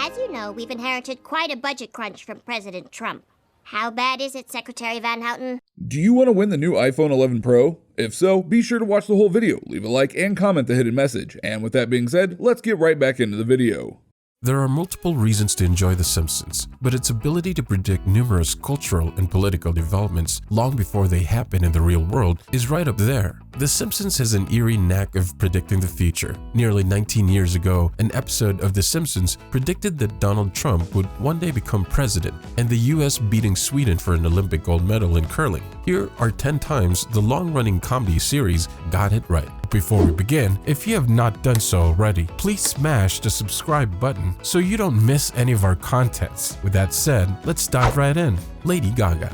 As you know, we've inherited quite a budget crunch from President Trump. How bad is it, Secretary Van Houten? Do you want to win the new iPhone 11 Pro? If so, be sure to watch the whole video, leave a like, and comment the hidden message. And with that being said, let's get right back into the video. There are multiple reasons to enjoy The Simpsons, but its ability to predict numerous cultural and political developments long before they happen in the real world is right up there. The Simpsons has an eerie knack of predicting the future. Nearly 19 years ago, an episode of The Simpsons predicted that Donald Trump would one day become president, and the US beating Sweden for an Olympic gold medal in curling. Here are 10 times the long-running comedy series got it right. Before we begin, if you have not done so already, please smash the subscribe button so you don't miss any of our contents. With that said, let's dive right in. Lady Gaga.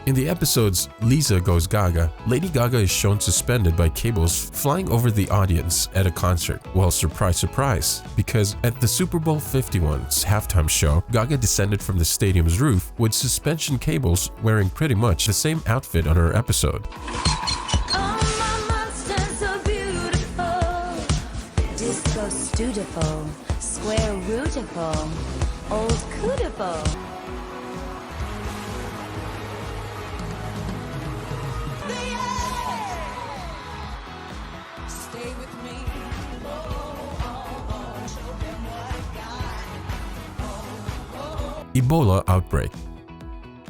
In the episodes Lisa Goes Gaga, Lady Gaga is shown suspended by cables flying over the audience at a concert. Well, surprise, surprise, because at the Super Bowl 51's halftime show, Gaga descended from the stadium's roof with suspension cables, wearing pretty much the same outfit on her episode. Dutiful, square rootiful, old cootiful. Stay with me. Ebola Outbreak.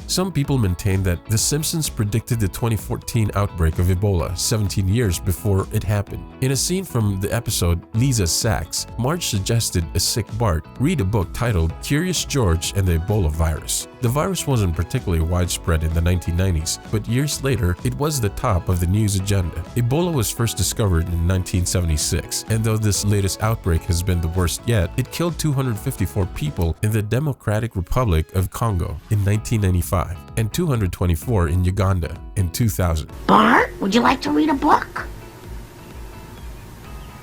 Some people maintain that The Simpsons predicted the 2014 outbreak of Ebola 17 years before it happened. In a scene from the episode Lisa's Sacks, Marge suggested a sick Bart read a book titled Curious George and the Ebola Virus. The virus wasn't particularly widespread in the 1990s, but years later, it was the top of the news agenda. Ebola was first discovered in 1976, and though this latest outbreak has been the worst yet, it killed 254 people in the Democratic Republic of Congo in 1995. And 224 in Uganda in 2000. Bart, would you like to read a book?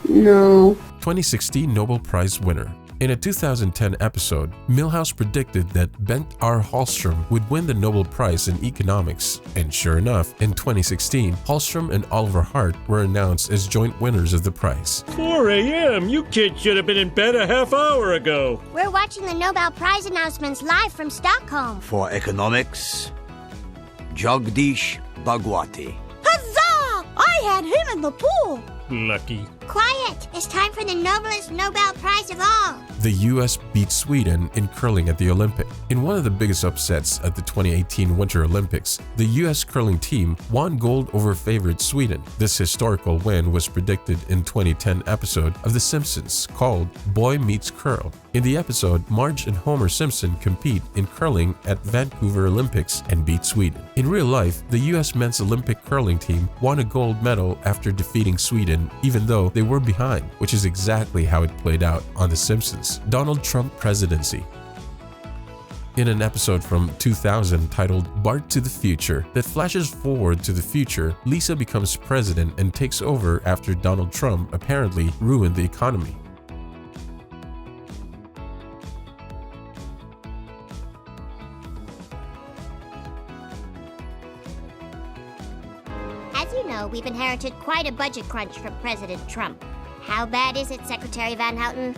No. 2016 Nobel Prize winner. In a 2010 episode, Milhouse predicted that Bengt R. Hallström would win the Nobel Prize in Economics, and sure enough, in 2016, Hallström and Oliver Hart were announced as joint winners of the prize. 4 a.m. You kids should have been in bed a half hour ago. We're watching the Nobel Prize announcements live from Stockholm. For economics, Jagdish Bhagwati. Huzzah! I had him in the pool. Lucky. Quiet! It's time for the noblest Nobel Prize of all. The US beat Sweden in curling at the Olympic. In one of the biggest upsets at the 2018 Winter Olympics, the US curling team won gold over favorite Sweden. This historical win was predicted in 2010 episode of The Simpsons called Boy Meets Curl. In the episode, Marge and Homer Simpson compete in curling at Vancouver Olympics and beat Sweden. In real life, the US men's Olympic curling team won a gold medal after defeating Sweden even though they were behind, which is exactly how it played out on The Simpsons. Donald Trump Presidency. In an episode from 2000 titled Bart to the Future that flashes forward to the future, Lisa becomes president and takes over after Donald Trump apparently ruined the economy. As you know, we've inherited quite a budget crunch from President Trump. How bad is it, Secretary Van Houten?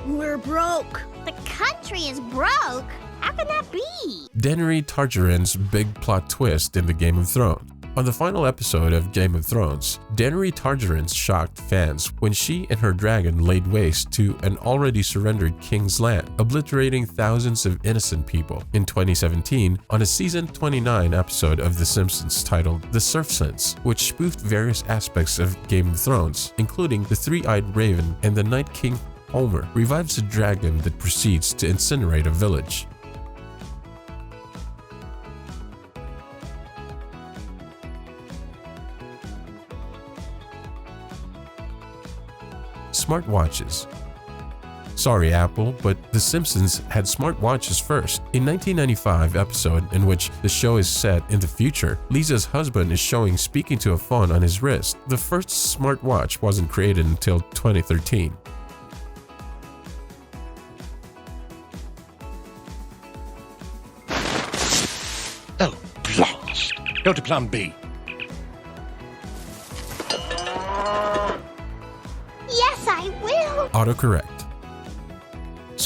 We're broke. The country is broke? How can that be? Daenerys Targaryen's big plot twist in the Game of Thrones. On the final episode of Game of Thrones, Daenerys Targaryen shocked fans when she and her dragon laid waste to an already surrendered king's land, obliterating thousands of innocent people. In 2017, on a season 29 episode of The Simpsons titled The Simpsons, which spoofed various aspects of Game of Thrones, including the three-eyed raven and the Night King, Homer revives a dragon that proceeds to incinerate a village. Smartwatches. Sorry, Apple, but The Simpsons had smartwatches first. In 1995 episode in which the show is set in the future, Lisa's husband is showing speaking to a phone on his wrist. The first smartwatch wasn't created until 2013. Oh, blast. Go to plan B. Yes, I will. Autocorrect.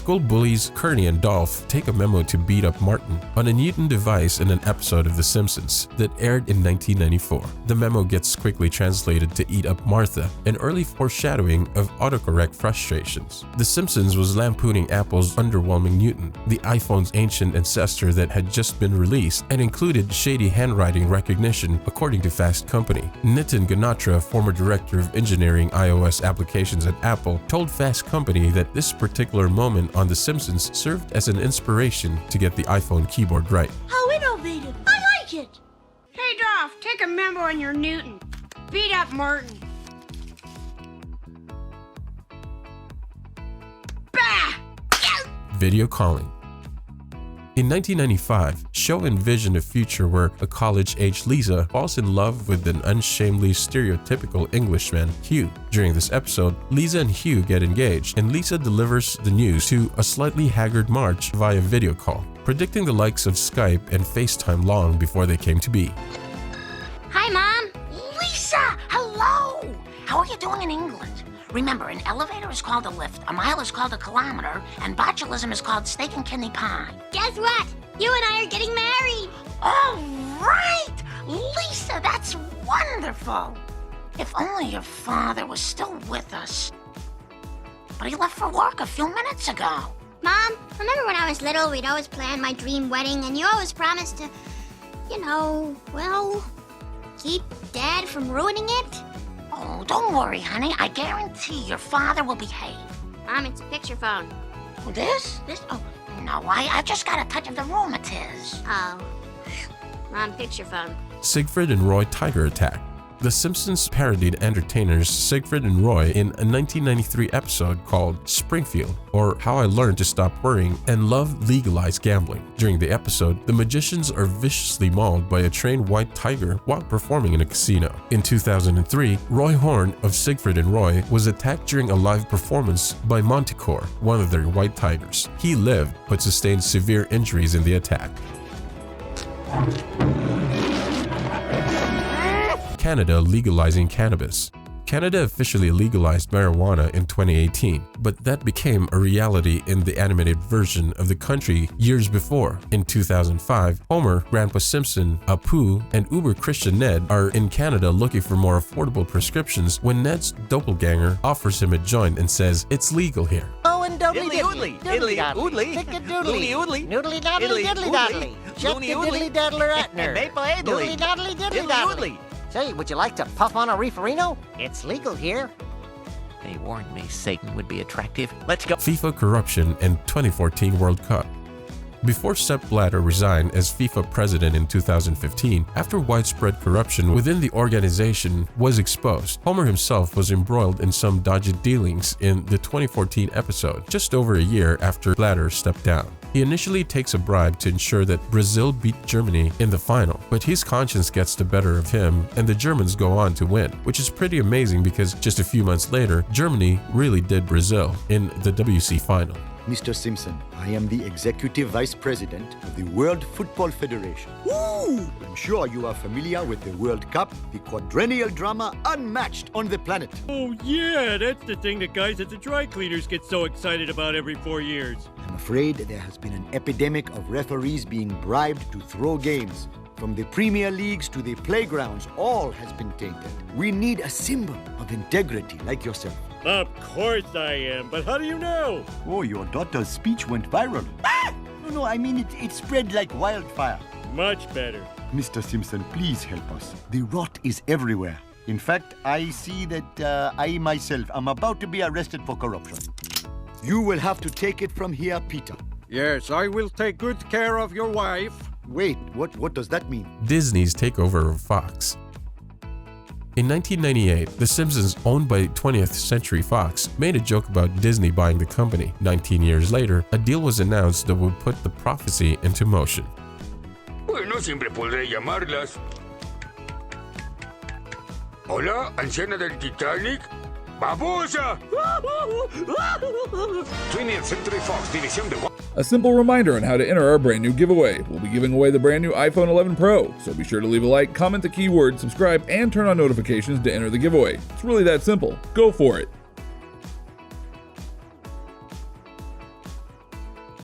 school bullies Kearney and Dolph take a memo to beat up Martin on a Newton device in an episode of The Simpsons that aired in 1994. The memo gets quickly translated to eat up Martha, an early foreshadowing of autocorrect frustrations. The Simpsons was lampooning Apple's underwhelming Newton, the iPhone's ancient ancestor that had just been released, and included shady handwriting recognition, according to Fast Company. Nitin Ganatra, former director of engineering iOS applications at Apple, told Fast Company that this particular moment on The Simpsons served as an inspiration to get the iPhone keyboard right. How innovative! I like it! Hey, Dolph, take a memo on your Newton. Beat up Martin. Bah! Video calling. In 1995, Show envisioned a future where a college-age Lisa falls in love with an unshamedly stereotypical Englishman, Hugh. During this episode, Lisa and Hugh get engaged, and Lisa delivers the news to a slightly haggard Marge via video call, predicting the likes of Skype and FaceTime long before they came to be. Hi, Mom. Lisa, hello! How are you doing in England? Remember, an elevator is called a lift, a mile is called a kilometer, and botulism is called steak and kidney pie. Guess what? You and I are getting married. All right! Lisa, that's wonderful! If only your father was still with us. But he left for work a few minutes ago. Mom, remember when I was little, we'd always plan my dream wedding, and you always promised to, keep Dad from ruining it? Oh, don't worry, honey. I guarantee your father will behave. Mom, it's a picture phone. This? Oh, no, I just got a touch of the rheumatiz. Oh. Mom, picture phone. Siegfried and Roy Tiger Attack. The Simpsons parodied entertainers Siegfried and Roy in a 1993 episode called Springfield, or How I Learned to Stop Worrying and Love Legalized Gambling. During the episode, the magicians are viciously mauled by a trained white tiger while performing in a casino. In 2003, Roy Horn of Siegfried and Roy was attacked during a live performance by Montecore, one of their white tigers. He lived, but sustained severe injuries in the attack. Canada legalizing cannabis. Canada officially legalized marijuana in 2018, but that became a reality in the animated version of the country years before. In 2005, Homer, Grandpa Simpson, Apu, and Uber Christian Ned are in Canada looking for more affordable prescriptions when Ned's doppelganger offers him a joint and says it's legal here. Oh, and doodly Diddly oodly, diddly Tick a oodly, doodly, oodly, noodly doodly, diddly doodly, chuck the diddly daddler atner, Maple Adley, doodly doodly, diddly doodly. Say, would you like to puff on a reeferino? It's legal here. They warned me Satan would be attractive. Let's go. FIFA Corruption and 2014 World Cup. Before Sepp Blatter resigned as FIFA president in 2015, after widespread corruption within the organization was exposed, Homer himself was embroiled in some dodgy dealings in the 2014 episode, just over a year after Blatter stepped down. He initially takes a bribe to ensure that Brazil beat Germany in the final, but his conscience gets the better of him and the Germans go on to win, which is pretty amazing because just a few months later, Germany really did Brazil in the WC final. Mr. Simpson, I am the Executive Vice President of the World Football Federation. Woo! I'm sure you are familiar with the World Cup, the quadrennial drama unmatched on the planet. Oh yeah, that's the thing that guys at the dry cleaners get so excited about every 4 years. I'm afraid there has been an epidemic of referees being bribed to throw games. From the Premier Leagues to the playgrounds, all has been tainted. We need a symbol of integrity like yourself. Of course I am, but how do you know? Oh, your daughter's speech went viral. Ah! No, I mean it spread like wildfire. Much better. Mr. Simpson, please help us. The rot is everywhere. In fact, I see that I myself am about to be arrested for corruption. You will have to take it from here, Peter. Yes, I will take good care of your wife. Wait, what does that mean? Disney's takeover of Fox. In 1998, The Simpsons, owned by 20th Century Fox, made a joke about Disney buying the company. 19 years later, a deal was announced that would put the prophecy into motion. Bueno, siempre podré llamarlas. Hola, anciana del Titanic. ¡Babosa! 20th Century Fox, división de... A simple reminder on how to enter our brand new giveaway. We'll be giving away the brand new iPhone 11 Pro, so be sure to leave a like, comment the keyword, subscribe, and turn on notifications to enter the giveaway. It's really that simple. Go for it.